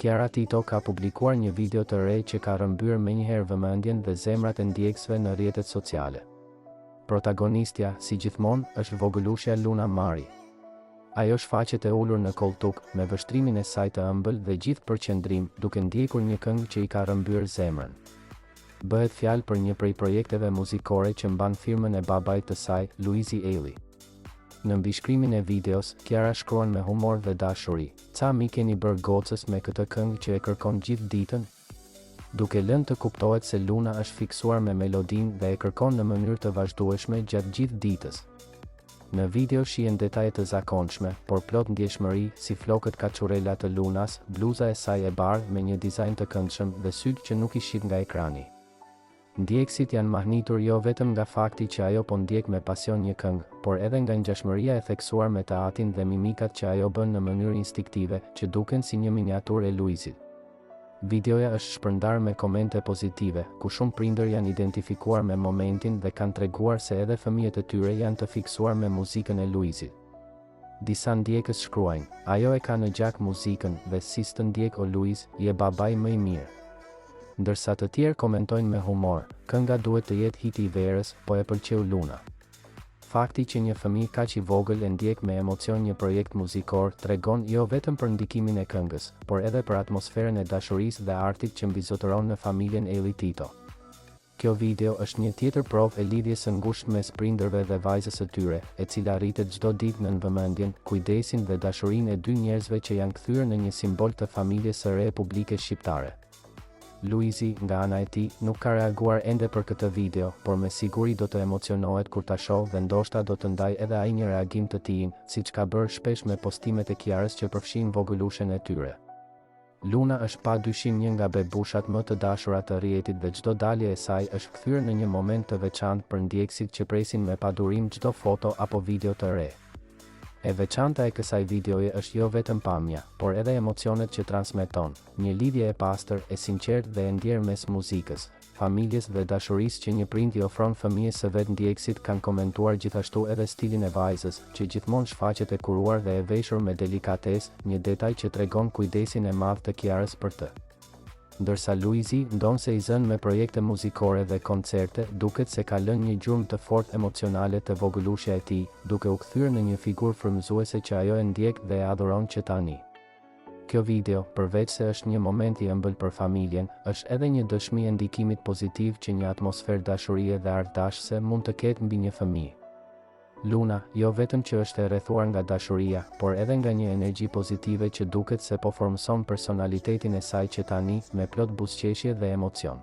Kiara Tito ka publikuar një video të re që ka rrëmbyer menjëherë vëmendjen dhe zemrat e ndjekësve në rrjetet sociale. Protagonistja, si gjithmonë, është vogëlushja Luna Mari. Ajo shfaqet e ulur në koltuk, me vështrimin e saj të ëmbël dhe gjithë përqendrim, duke ndjekur një këngë që i ka rrëmbyer zemrën. Bëhet fjalë për një prej projekteve muzikore që mban firmën e babait të saj, Luizi Eli. Në mbishkrimin e videos, Kiara shkruan me humor dhe dashuri: "Ca mi keni bërë gocës me këtë këngë që e kërkon gjithë ditën?" Duke lënë të kuptohet se Luna është fiksuar me melodinë dhe e kërkon në mënyrë të vazhdueshme gjatë gjithë ditës. Në video shihen detaje të zakonshme, por plot ndjeshmëri, si flokët kaçurela të Lunas, bluza e saj e bardhë me një dizajn të këndshëm dhe sytë që nuk i shit nga ekrani. Ndjekësit janë mahnitur jo vetëm nga fakti që ajo po ndjek me pasion një këngë, por edhe nga ngjashmëria e theksuar me teatrin dhe mimikat që ajo bën në mënyrë instiktive, që duken si një miniaturë e Luizit. Videoja është shpërndarë me komente pozitive, ku shumë prindër janë identifikuar me momentin dhe kanë treguar se edhe fëmijët e tyre janë të fiksuar me muzikën e Luizit. Disa ndjekës shkruajnë: "Ajo e ka në gjak muzikën dhe si s'të ndjek o Luiz, je babai më i mirë." Ndërsa të tjerë komentojnë me humor: "Kënga duhet të jetë hiti i verës, po e pëlqeu Luna." Fakti që një fëmijë kaq i vogël e ndjek me emocion një projekt muzikor tregon jo vetëm për ndikimin e këngës, por edhe për atmosferën e dashurisë dhe artit që mbizotëron në familjen Eli Tito. Kjo video është një tjetër provë e lidhjes së ngushtë mes prindërve dhe vajzës së tyre, e cila rritet çdo ditë në vëmendjen, kujdesin dhe dashurinë e dy njerëzve që janë kthyer në një simbol të familjes së re publike shqiptare. Luizi, nga ana e tij, nuk ka reaguar ende për këtë video, por me siguri do të emocionohet kur ta shohë dhe ndoshta do të ndaj edhe ai një reagim të tillë, siç ka bërë shpesh me postimet e Kiarës që përfshin vogëlushen e tyre. Luna është padyshim një nga bebushat më të dashura të rrjetit dhe çdo dalje e saj është kthyer në një moment të veçantë për ndjekësit që presin me padurim çdo foto apo video të re. E veçanta e kësaj videoje është jo vetëm pamja, por edhe emocionet që transmeton, një lidhje e pastër, e sinqertë dhe e ndjerë mes muzikës, familjes dhe dashurisë që një prind i ofron fëmijës së vet. Ndjekësit kanë komentuar gjithashtu edhe stilin e vajzës, që gjithmonë shfaqet e kuruar dhe e veshur me delikatesë, një detaj që tregon kujdesin e madh të Kiarës për të. Ndërsa Luizi, ndonse i zënë me projekte muzikore dhe koncerte, duket se ka lënë një gjurmë të fortë emocionale të vogëlushja e tij, duke u kthyer në një figurë frymëzuese që ajo e ndjek dhe e adhuron që tani. Kjo video, përveç se është një moment i ëmbël për familjen, është edhe një dëshmi e ndikimit pozitiv që një atmosferë dashurie dhe artdashëse mund të ketë mbi një fëmijë. Luna, jo vetëm që është e rrethuar nga dashuria, por edhe nga një energji pozitive që duket se po formson personalitetin e saj që tani, me plot buzëqeshje dhe emocion.